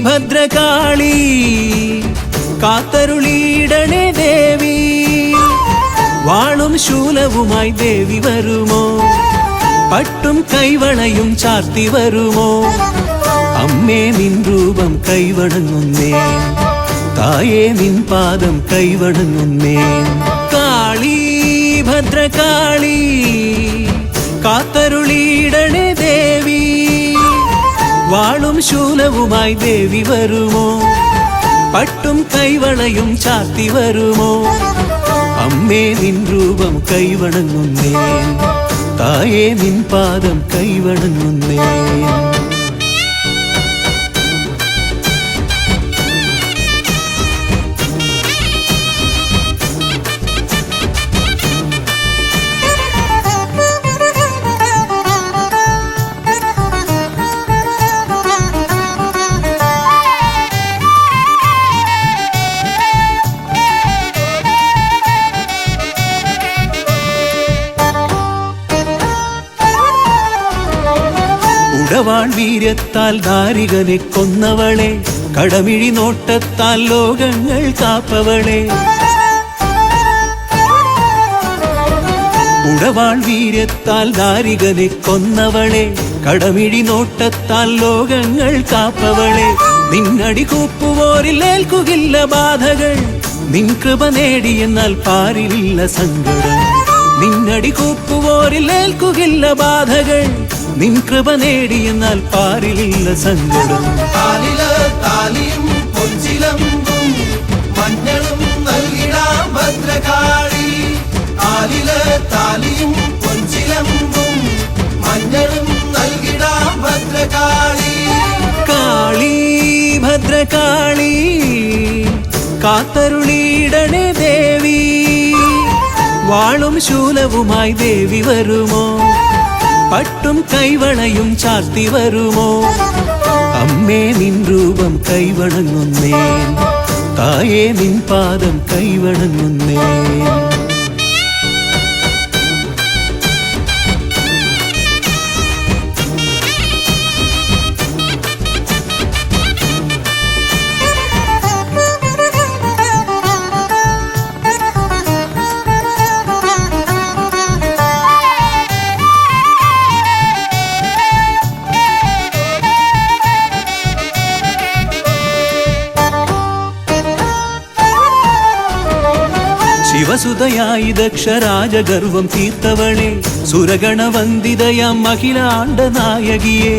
ഭദ്രകാളി കാത്തരുളിയിടണേ ദേവി വാളും ശൂലവുമായി ദേവി വരുമോ പട്ടും കൈവളയും ചാർത്തി വരുമോ അമ്മേ നിൻ രൂപം കൈവണങ്ങുന്നേ തായേ നിൻ പാദം കൈവണങ്ങുന്നേ കാളി ഭദ്രകാളി കാത്തരുളിയിടണേ ദേവി വാളും ശൂലവുമായി ദേവി വരുമോ പട്ടും കൈവളയും ചാർത്തി വരുമോ അമ്മേ നിൻ രൂപം കൈവണങ്ങുന്നേ തായേ നിൻ പാദം കൈവണങ്ങുന്നേ ഉടവാൾ വീര്യത്താൽ ദാരികനെ കൊന്നവളെ കടമിഴി നോട്ടത്താൽ ലോകങ്ങൾ കാപ്പവളെ ഉടവാൾ വീര്യത്താൽ ദാരികനെ കൊന്നവളെ കടമിഴി നോട്ടത്താൽ ലോകങ്ങൾ കാപ്പവളെ നിന്നടി കൂപ്പുവോരിൽ ഏൽക്കുകില്ല ബാധകൾ നിൻ കൃപ നേടിയെന്നാൽ പാരിലില്ല സങ്കടം നിന്നടി കൂപ്പുവോരിൽ ഏൽക്കുകില്ല ബാധകൾ നിൻ കൃപ നേടിയെന്നാൽ പാരിലില്ല സങ്കടം താലിയും പൊൻചിലമ്പും മഞ്ഞളും നൽകിടാം ഭദ്രകാളി താലിയും പൊൻചിലമ്പും മഞ്ഞളും നൽകിടാം ഭദ്രകാളി കാളി ഭദ്രകാളി കാത്തരുളിയിടണേ ദേവി വാളും ശൂലവുമായി ദേവി വരുമോ പട്ടും കൈവളയും ചാർത്തി വരുമോ അമ്മേ നിൻ രൂപം കൈവണങ്ങുന്നേ തായേ നിൻ പാദം കൈവണങ്ങുന്നേ ശിവസുതയായി ദക്ഷരാജഗർവം തീർത്തവളെ സുരഗണവന്ദിതയാം അഖിലാണ്ട നായകിയെ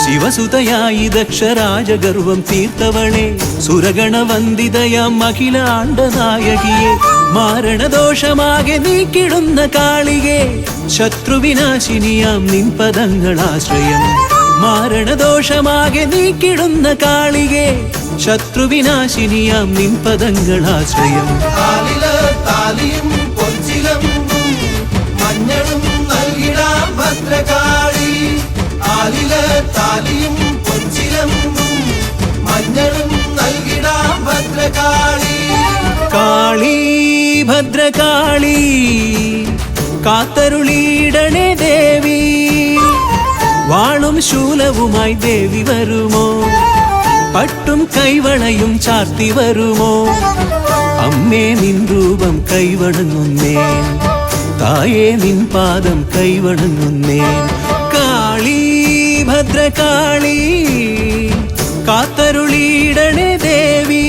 ശിവസുതയായി ദക്ഷരാജഗർവം തീർത്തവളെ സുരഗണവന്ദിതയാം അഖിലാണ്ട നായകിയെ മാരണദോഷമാകെ നീക്കിടുന്ന കാളികെ ശത്രുവിനാശിനിയാം നിൻ പദങ്ങളാശ്രയം മാരണദോഷമാകെ നീക്കിടുന്ന കാളികെ ശത്രുവിനാശിനിയാം നിൻ പദങ്ങളാശ്രയം താലിയും പൊൻചിലമ്പും മഞ്ഞളും നൽകിടാം ഭദ്രകാളി താലിയും പൊൻചിലമ്പും മഞ്ഞളും നൽകിടാം ഭദ്രകാളി കാളി ഭദ്രകാളി കാത്തരുളിയിടണേ ദേവി വാളും ശൂലവുമായി ദേവി വരുമോ പട്ടും കൈവളയും ചാർത്തി വരുമോ അമ്മേ നിൻ രൂപം കൈവണങ്ങുന്നേ തായേ നിൻ പാദം കൈവണങ്ങുന്നേ കാളി ഭദ്രകാളി കാത്തരുളിയിടണേ ദേവി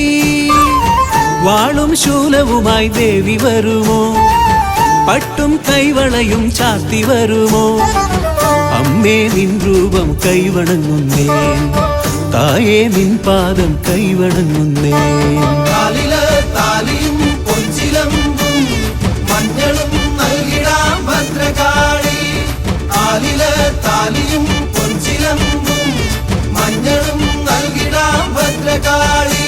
വാളും ശൂലവുമായി ദേവി വരുമോ പട്ടും കൈവളയും ചാർത്തി വരുമോ അമ്മേ നിൻ രൂപം കൈവണങ്ങുന്നേ തായേ നിൻ പാദം കൈവണങ്ങുന്നേ താലിയും പൊൻചിലമ്പും മഞ്ഞളും നൽകിടാം ഭദ്രകാളി താലിയും പൊൻചിലമ്പും മഞ്ഞളും നൽകിടാം ഭദ്രകാളി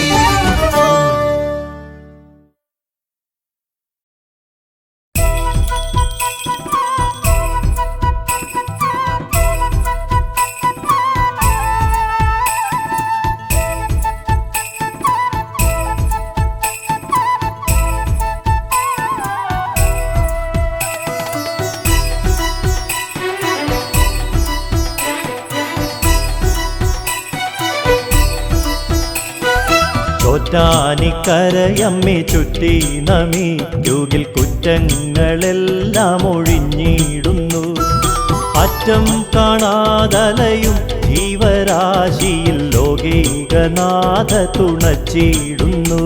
ചോറ്റാനിക്കരയമ്മേ ചുറ്റി നമിക്കുകിൽ കുറ്റങ്ങളെല്ലാം ഒഴിഞ്ഞിടുന്നു. അറ്റം കാണാതലയും ജീവരാശിയിൽ ലോകൈകനാഥ തുണച്ചിടുന്നു.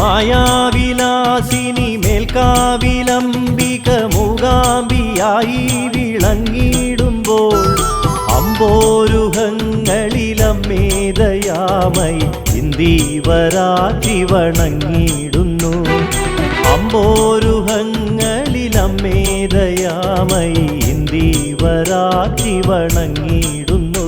മായാവിലാസിനി മേൽക്കാവിലംബിക മൂകാംബിയായി വിളങ്ങിടുമ്പോൾ അമ്പോരുഹങ്ങളിലമ്മേദയാമയി ഇന്ദീവരാത്രി വണങ്ങിടുന്നു. അമ്പോരുഹങ്ങളിലമ്മേദയാമയി ഇന്ദീവരാത്രി വണങ്ങിടുന്നു.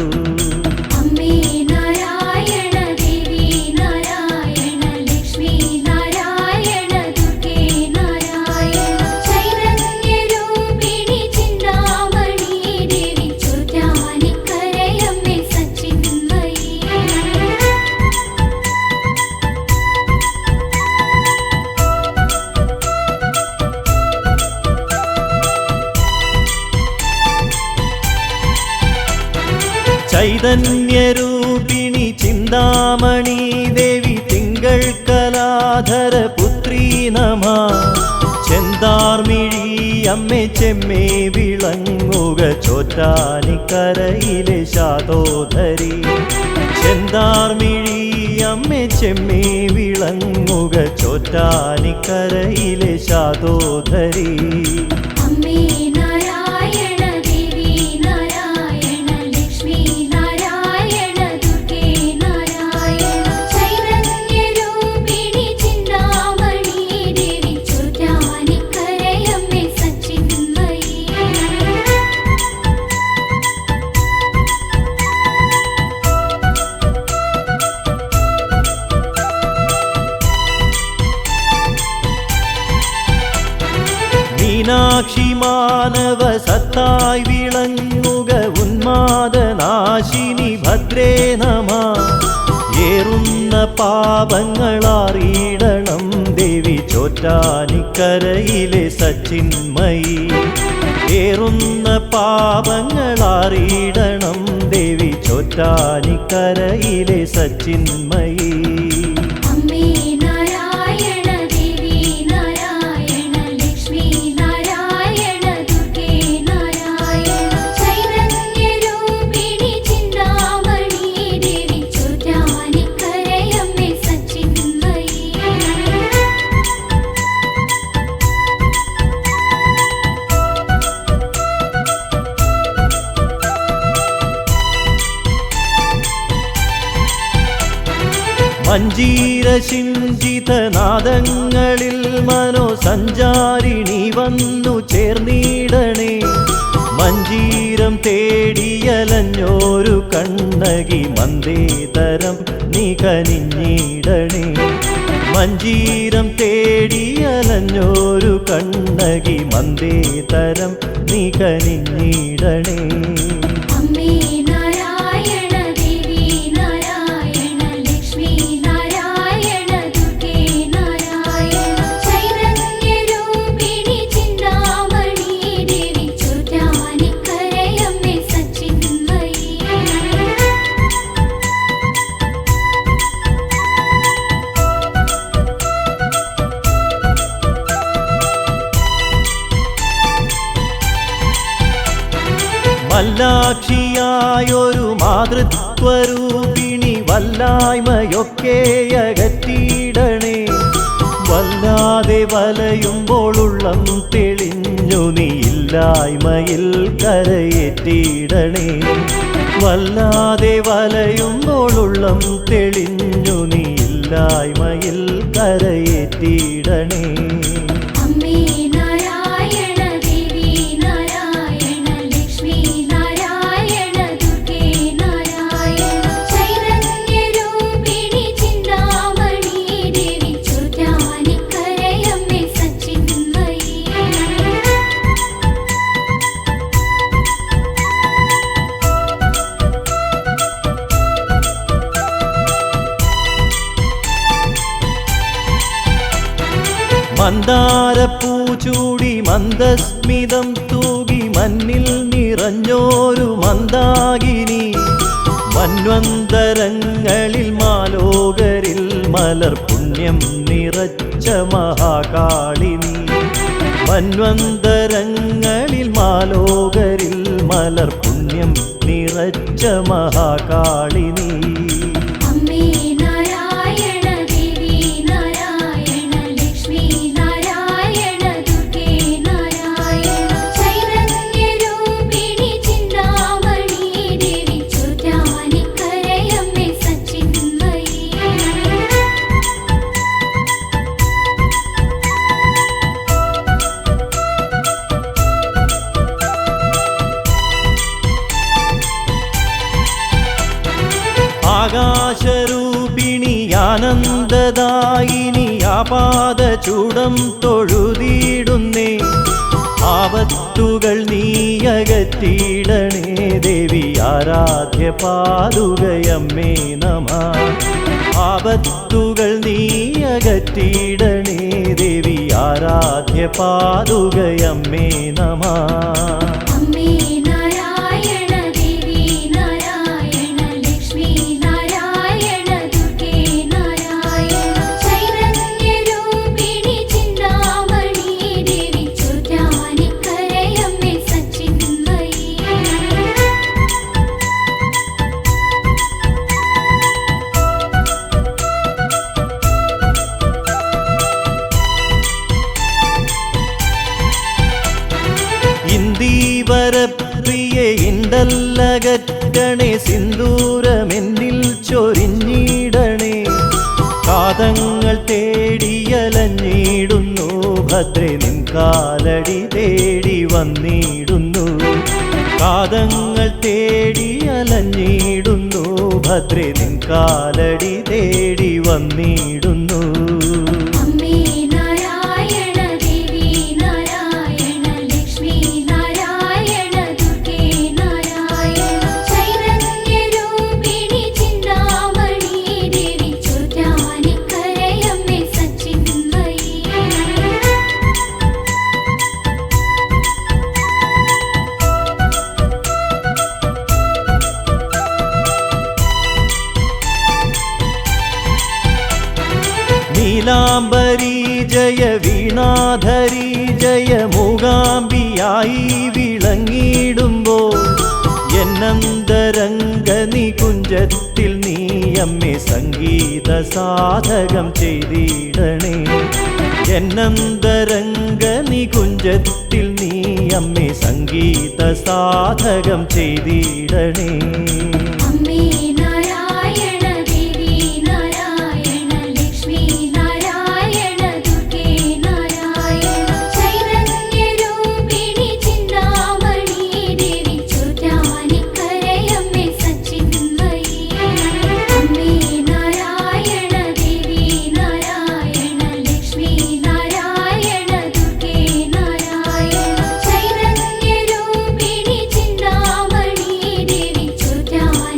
ചൈതന്യരൂപിണി ചിന്താമണി ദേവി തിങ്കൾ കലാധര പുത്രി നമ. ചെന്താർമിഴി അമ്മേ ചെമ്മേ വിളങ്ങുക ചോറ്റാനിക്കരയിലെ ശാതോധരി. ചെന്താർമിഴി അമ്മേ ചെമ്മേ വിളങ്ങുക ചോറ്റാനിക്കരയിലെ ശാതോധരി. മീനാക്ഷി മാനവ സത്തായി വിളങ്ങുക ഉന്മാദനാശിനി ഭദ്രേ നമ. ഏറുന്ന പാപങ്ങളറിയിടണം ദേവി ചോറ്റാനിക്കരയിലെ സച്ചിന്മയി. ഏറുന്ന പാപങ്ങളറിയിടണം ദേവി ചോറ്റാനിക്കരയിലെ സച്ചിന്മയി. മഞ്ജീരശിഞ്ചിതനാദങ്ങളിൽ മനോസഞ്ചാരിണി വന്നു ചേർന്നിടണേ. മഞ്ജീരം തേടിയലഞ്ഞോരു കണ്ണകി മന്ദേതരം നീ കനിഞ്ഞിടണേ. മഞ്ജീരം തേടിയലഞ്ഞോരു കണ്ണകി മന്ദേതരം നീ കനിഞ്ഞിടണേ. വല്ലാക്ഷിയായൊരു മാതൃത്വരൂപിണി വല്ലായ്മയൊക്കെ അകറ്റിയിടണേ. വല്ലാതെ വലയുമ്പോൾ ഉള്ളം തെളിഞ്ഞു നീ ഇല്ലായ്മയിൽ കരയേറ്റിയിടണേ. വല്ലാതെ വലയുമ്പോൾ ഉള്ളം തെളിഞ്ഞു നീ ഇല്ലായ്മയിൽ കരയേറ്റിയിടണേ. ചൈതന്യരൂപിണി ചിന്താമണി ദേവി മന്ദാരപ്പൂചൂടി മന്ദസ്മിതം തൂകി മഞ്ഞിൽ നിറഞ്ഞോരു മന്ദാകിനി മന്വന്തരങ്ങളിൽ മാലോകരിൽ മലർ പുണ്യം നിറച്ച മഹാകാളിനി മന്വന്തരങ്ങളിൽ മാലോകരിൽ മലർ പുണ്യം നിറച്ച മഹാകാളിനി അമ്മേ നാരായണ ദേവി നാരായണ ലക്ഷ്മി നാരായണ ദുർഗേ നാരായണ ചൈതന്യരൂപിണി ചിന്താമണി ദേവി ചോറ്റാനിക്കരയമ്മേ സച്ചിന്മയി ആകാശരൂപിണി ആനന്ദദായിനി ആപാദചൂടം തൊഴുതിടുന്നേ ആപത്തുകൾ നീയകറ്റിടണേ ദേവി ആരാധ്യ പാതുകയമ്മേ നമഃ ആപത്തുകൾ നീയകറ്റിടണേ ദേവി ആരാധ്യ പാതുകയമ്മേ നമഃ അമ്മേ നാരായണ ദേവി നാരായണ ലക്ഷ്മി നാരായണ ദുർഗേ നാരായണ ചൈതന്യരൂപിണി ചിന്താമണി ദേവി ചോറ്റാനിക്കരയമ്മേ സച്ചിന്മയി ഇന്ദീവരപ്രിയെ ഇണ്ടല്ലകറ്റണേ സിന്ദൂരമെന്നിൽ ചൊരിഞ്ഞിടണേ കാതങ്ങൾ തേടിയലഞ്ഞിടുന്നു ഭദ്രേ നിൻ കാലടി തേടി വന്നിടുന്നു കാതങ്ങൾ തേടിയലഞ്ഞിടുന്നു ഭദ്രേ നിൻ കാലടി തേടി വന്നിടുന്നു അമ്മേ നാരായണ ദേവി നാരായണ ലക്ഷ്മി നാരായണ ദുർഗേ നാരായണ ചൈതന്യരൂപിണി ചിന്താമണി ദേവി ചോറ്റാനിക്കരയമ്മേ സച്ചിന്മയി നീലാംബരി ജയ വീണാധരി ജയ മൂകാംബിയായി വിളങ്ങിടുമ്പോൾ എന്നന്തരംഗ നികുഞ്ചത്തിൽ നീ അമ്മേ സംഗീത സാധകം ചെയ്തിടണേ എന്നന്തരംഗ നികുഞ്ചത്തിൽ നീ അമ്മേ സംഗീത സാധകം ചെയ്തിടണേ അമ്മേ നാരായണ ദേവി നാരായണ ലക്ഷ്മി നാരായണ ദുർഗേ നാരായണ ചൈതന്യരൂപിണി ചിന്താമണി ദേവി ചോറ്റാനിക്കരയമ്മേ സച്ചിന്മയി അമ്മേ നാരായണ ദേവി നാരായണ ലക്ഷ്മി നാരായണ ദുർഗേ നാരായണ ചൈതന്യരൂപിണി ചിന്താമണി ദേവി ചോറ്റാനി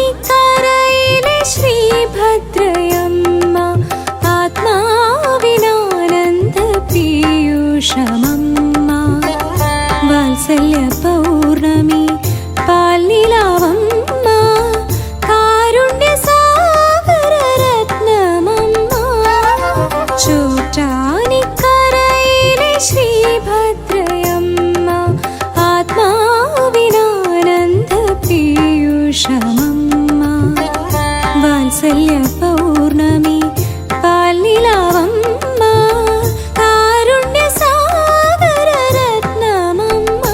ചോറ്റാനിക്കരയിലെ ശ്രീഭദ്രയമ്മ ആത്മാവിനാനന്ദ പീയൂഷമമ്മ വാത്സല്യ പൗർണമി പാൽനിലാവമ്മ കാരുണ്യ സാഗര രത്നമമ്മ ചോറ്റാനിക്കരയിലെ ശ്രീഭദ്രയമ്മ ആത്മാവിനാനന്ദ പീയൂഷമമ്മ വാത്സല്യ പൗർണമി പാൽനിലാവമ്മ കാരുണ്യ സാഗര രത്നമമ്മ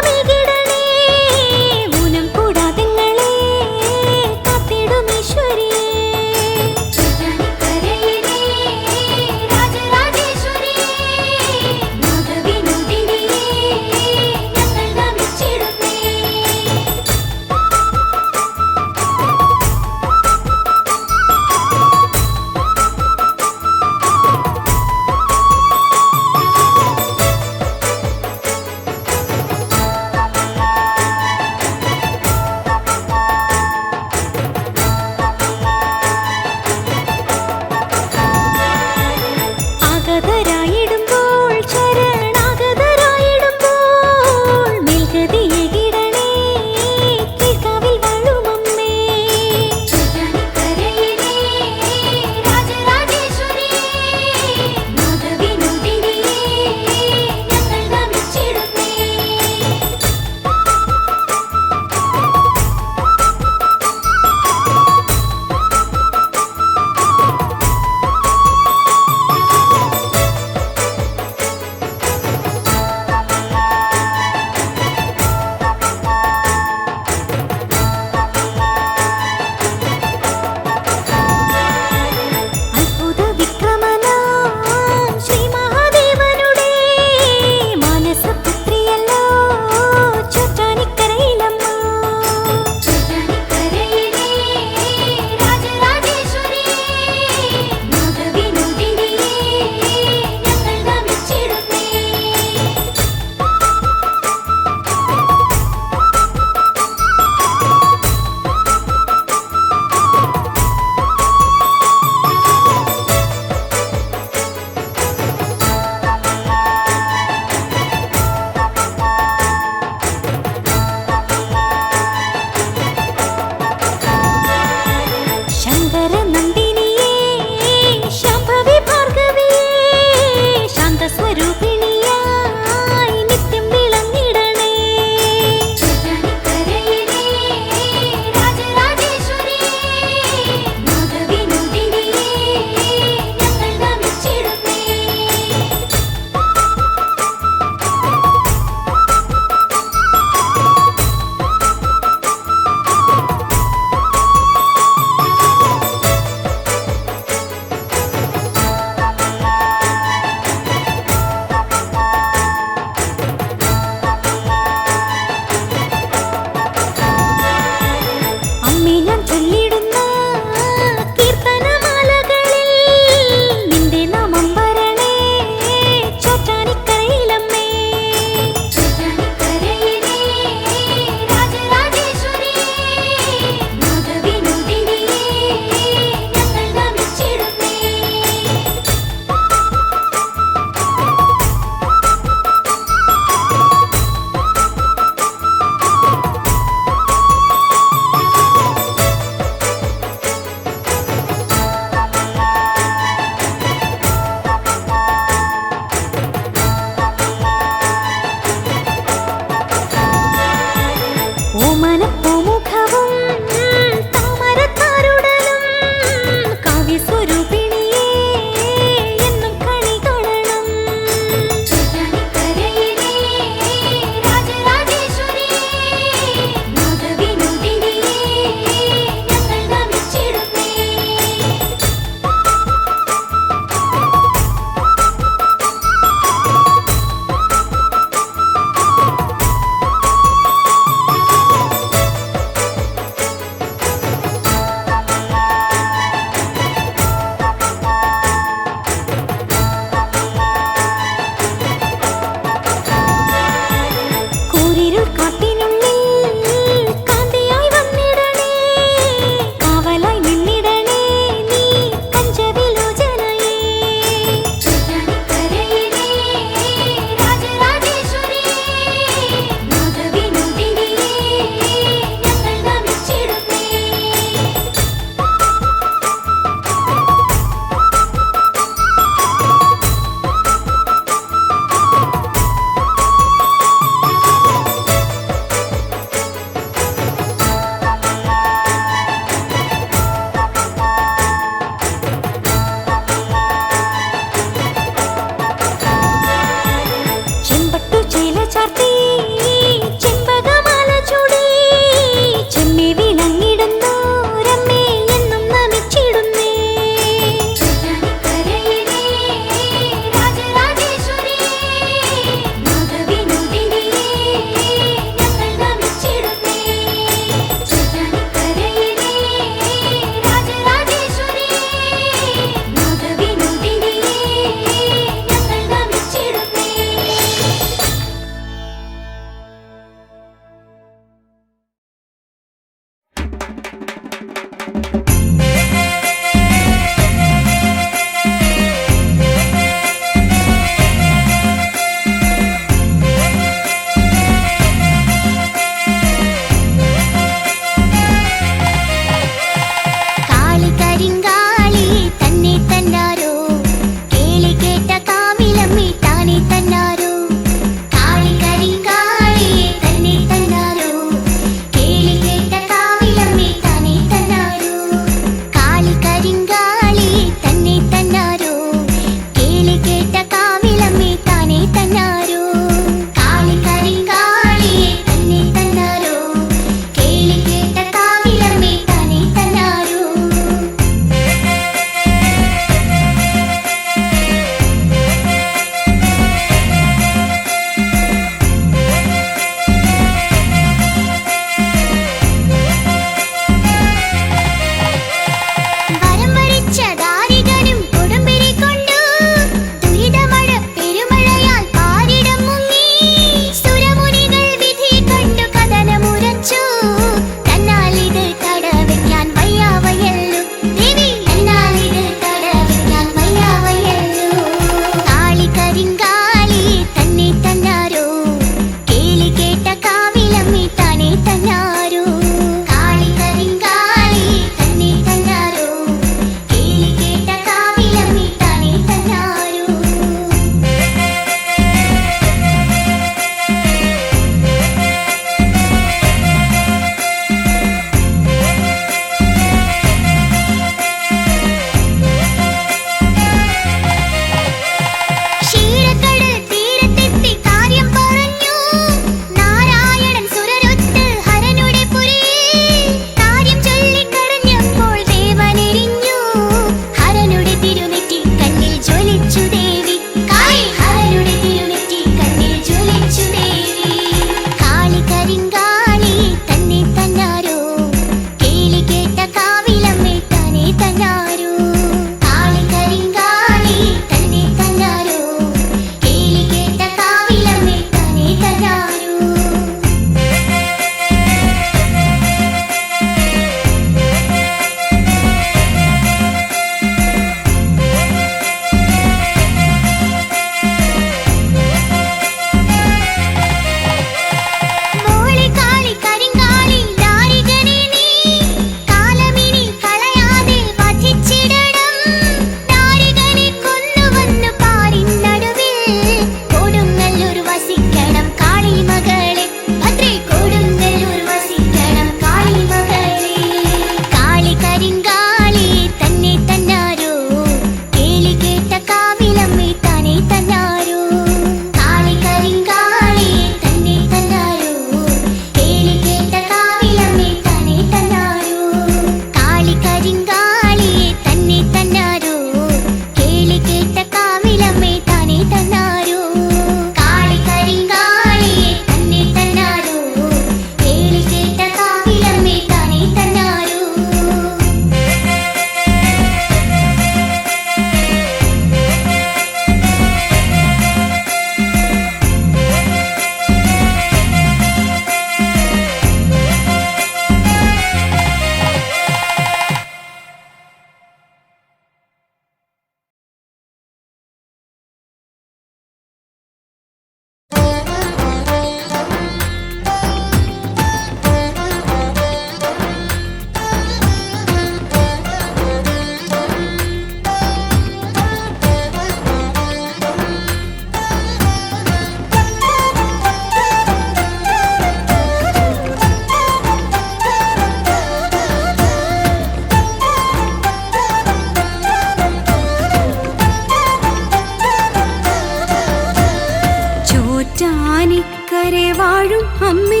ചോറ്റാനിക്കരെ വാഴും അമ്മേ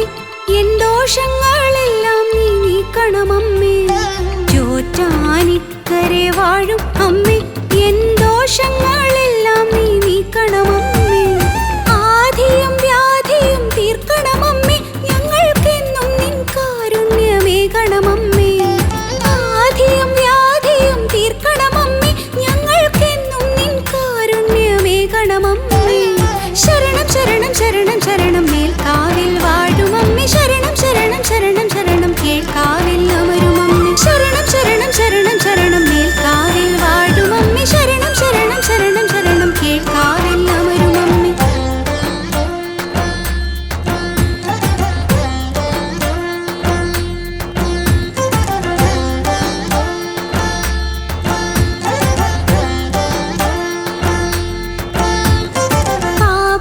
എൻ ദോഷങ്ങളെല്ലാം നീ നീക്കണമമ്മേ. ചോറ്റാനിക്കരെ വാഴും അമ്മേ എൻ ദോഷങ്ങളെല്ലാം നീ നീക്കണമമ്മേ. ആധിയും വ്യാധിയും തീർക്കണമമ്മേ ഞങ്ങൾക്കെന്നും നിൻ കാരുണ്യമേകണമമ്മേ. ആധിയും വ്യാധിയും തീർക്കണമമ്മേ ഞങ്ങൾക്കെന്നും നിൻ കാരുണ്യമേകണമമ്മേ. ശരണം ശരണം ശരണം ശരണം മേൽക്കാവിൽ വാഴുമമ്മേ. ശരണം ശരണം ശരണം ശരണം കേൾക്കാവിൽ അമരുമമ്മേ. ശരണം ശരണം ശരണം ശരണം മേൽക്കാവിൽ വാഴുമമ്മേ. ശരണം ശരണം ശരണം ശരണം കേൾക്കാവിൽ അമരുമമ്മേ.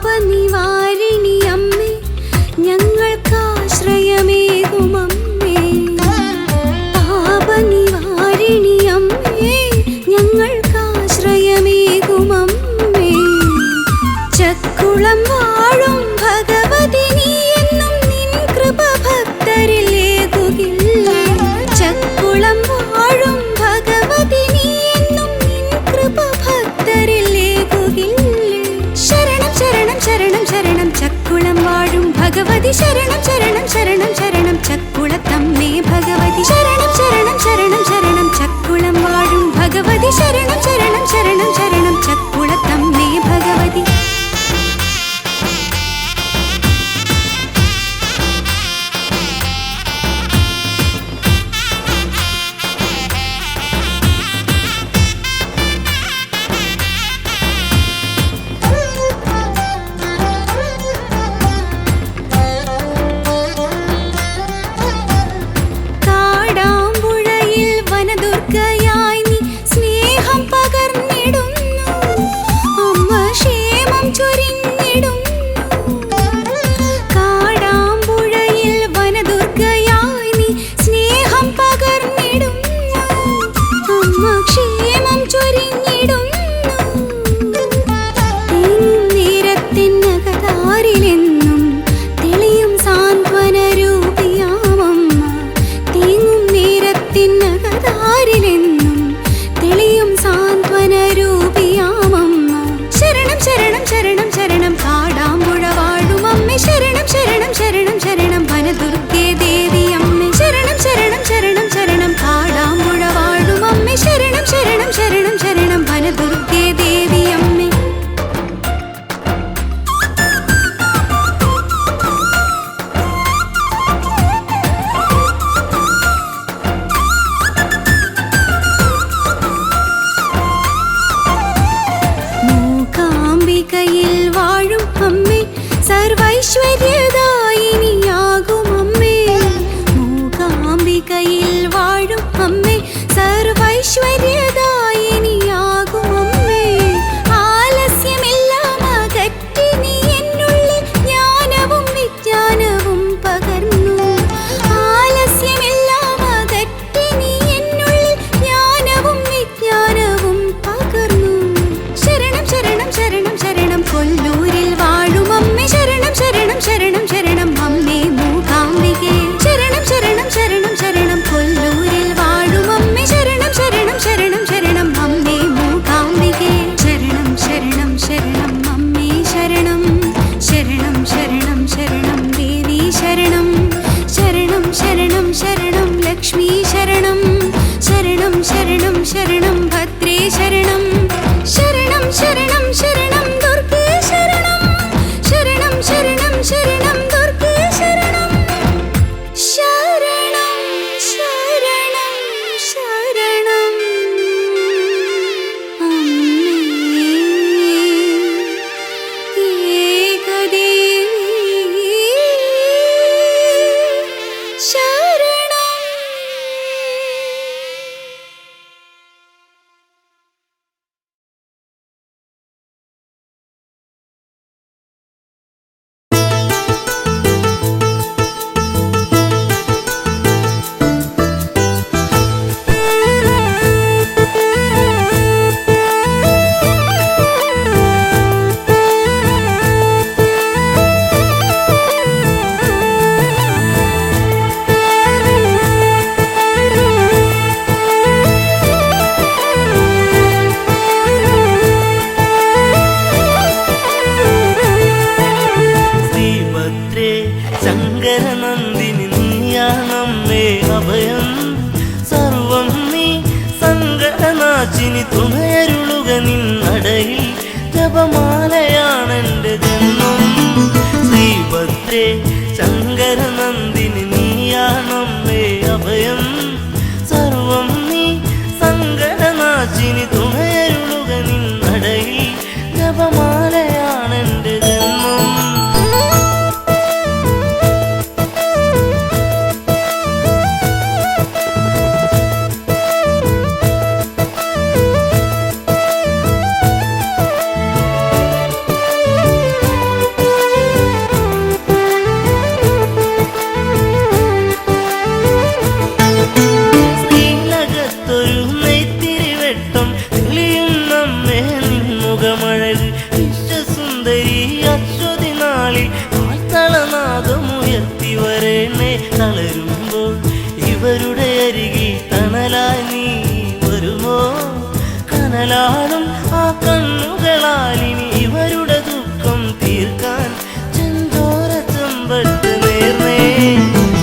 പാപനിവാരിണി അമ്മേ ഞങ്ങൾക്കാശ്രയമേകുമമ്മേ. പാപനിവാരിണി അമ്മേ ഞങ്ങൾക്കാശ്രയമേകുമമ്മേ. ചക്കുളം വാഴും ഭഗവതി നീ എന്നും നിൻ കൃപ ഭക്തരിൽ ഏകുകില്ലേ. ചക്കുളം വാഴും ഭഗവതി നീ എന്നും നിൻ കൃപ ഭക്തരിൽ ഏകുകില്ലേ. ശരണം ശരണം ശരണം ശരണം ചക്കുളം വാഴും ഭഗവതി. ശരണം ശരണം ശരണം ശരണം ചക്കുളത്തമ്മേ ഭഗവതി. ശരണം ശരണം ശരണം ശരണം ചക്കുളം വാഴും ഭഗവതി. ശരണം ശരണം ശരണം ശരണം ചക്കുളത്തമ്മേ ഭഗവതി. കാടാമ്പുഴയിൽ വനദുർഗയായി നീ സ്നേഹം പകർന്നിടുന്നു. അമ്മ ക്ഷേമം ചൊരിഞ്ഞിടുന്നു. കാടാമ്പുഴയിൽ വനദുർഗയായി നീ സ്നേഹം പകർന്നിടുന്നു. അമ്മ ക്ഷേമം ചൊരിഞ്ഞിടുന്നു. നേരത്തിനകതാരിലെന്നും തെളിയും സാന്ത്വന രൂപിയാമമ്മ. തേങ്ങും നേരത്തിനകതാരിലെന്നും തെളിയും സാന്ത്വന രൂപിയാമമ്മ. ശരണം ശരണം ശരണം ശരണം കാടാമ്പുഴ വാഴുമമ്മേ. ശരണം ശരണം ശരണം ശരണം വനദുർഗേ ദേവിയമ്മേ. ശരണം ശരണം ശരണം ശരണം കാടാമ്പുഴ വാഴുമമ്മേ. ശരണം ശരണം ശരണം ശരണം വനദുർഗേ ദേവിയമ്മേ. മൂകാംബികയിൽ വാഴും അമ്മേ സർവൈശ്വര്യദായിനിയാകുമമ്മേ. മൂകാംബികയിൽ വാഴും അമ്മേ സർവൈശ്വര്യദായിനിയാകുമമ്മേ. ആലസ്യമെല്ലാം അകറ്റി നീ എന്നുള്ളിൽ ജ്ഞാനവും വിജ്ഞാനവും പകർന്നു. ആലസ്യമെല്ലാം അകറ്റി നീ എന്നുള്ളിൽ ജ്ഞാനവും വിജ്ഞാനവും പകർന്നു. ശരണം ശരണം ശരണം ശരണം കൊല്ലൂരിൽ വാഴുമമ്മേ. ശരണം ശരണം ശരണം തളരുമ്പോൾ ഇവരുടെ അരികിൽ തണലായി നീ വരുമോ? കനലാടും ആ കണ്ണുകളാൽ ഇനി ഇവരുടെ ദുഃഖം തീർക്കാൻ ചെന്തോര ചെമ്പട്ട് നേർന്നേ.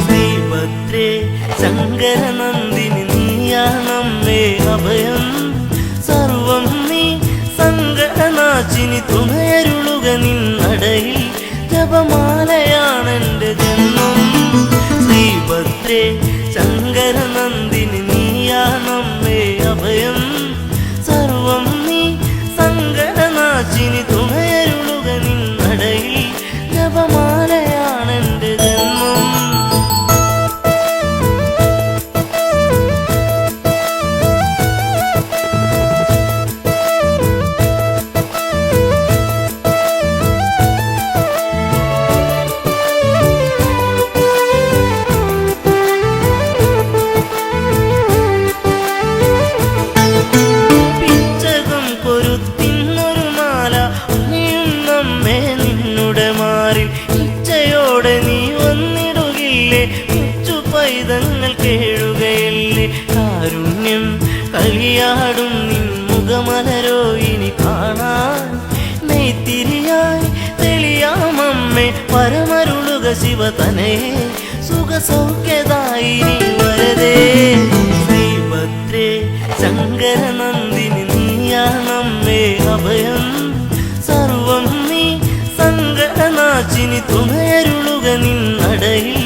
ശ്രീഭദ്രേ ശങ്കരനന്ദിനി നീയാണമ്മേ അഭയം സർവം നീ സങ്കടനാശിനി തുണയരുളുക നിന്നടയിൽ ജപമാലയാണെന്റെ ജന്മം. ശ്രീഭദ്രേ ശങ്കരനന്ദിനി നീയാണമ്മേ അഭയം സർവം നീ സങ്കടനാശിനി തുണയരുളുക നിന്നടയിൽ ജപമാലയാണെന്റെ ജന്മം. പിച്ചകം കൊരുത്തിന്നൊരു മാല അണിയുന്നമ്മേ നിന്നുടെ മാറിൽ ഇച്ഛയോടെ നീ വന്നിടുകില്ലേ? കൊച്ചു പൈതങ്ങൾ കേഴുകയല്ലേ? കാരുണ്യം കളിയാടും നിൻ മുഖമലരോ ഇനി കാണാൻ നെയ്ത്തിരിയായി തെളിയാമമ്മേ പരമരുളുക ശിവതനയെ സുഖസൗഖ്യദായിനി വരദേ. ശ്രീഭദ്രേ ശങ്കരനന്ദിനി നീയാണമ്മേ അഭയം സർവം നീ സങ്കടനാശിനി തുണയരുളുക നിന്നടയിൽ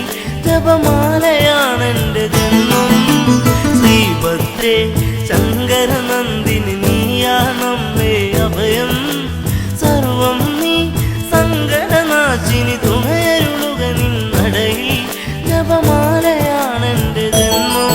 ജപമാലയാണെന്റെ ജന്മം. ശ്രീഭദ്രേ ശങ്കരനന്ദിനി നീയാണമ്മേ അഭയം സർവം നീ സങ്കടനാശിനി തുണയരുളുക നിന്നടയിൽ ജപമാലയാണെന്റെ ജന്മം.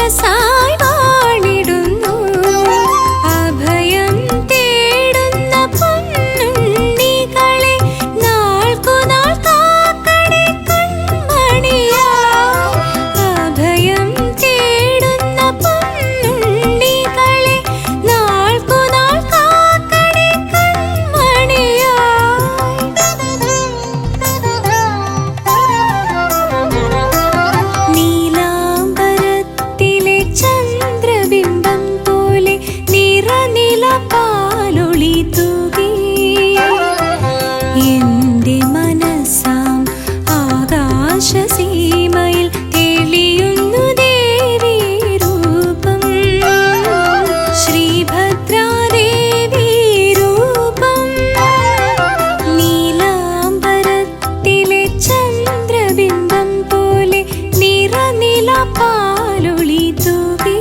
തേജസായി വാണിടുന്നു. അഭയം തേടുന്ന പൊന്നുണ്ണികളെ നാൾക്കുനാൾ കാക്കണേ കൺമണിയായി. അഭയം തേടുന്ന പൊന്നുണ്ണികളെ നാൾക്കുനാൾ കാക്കണേ കൺമണിയായി. നീലാംബരത്തിലെ ചന്ദ്രബിംബം പോലെ നിറനിലപാലൊളി തൂകി എന്റെ മനസ്സാം ആകാശസീമയിൽ തെളിയുന്നു ദേവീ രൂപം. ശ്രീഭദ്രാദേവീ രൂപം. നീലാംബരത്തിലെ ചന്ദ്രബിംബം പോലെ നിറനിലപാലൊളി തൂകി.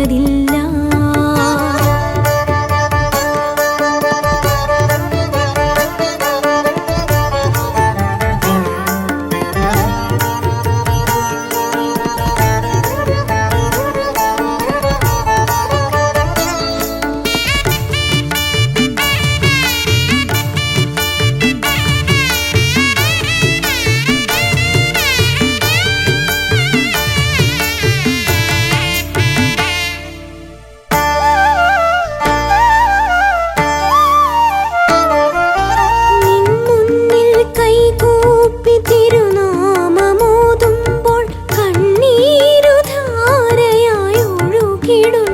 കാണുന്നതില്ല. ിടും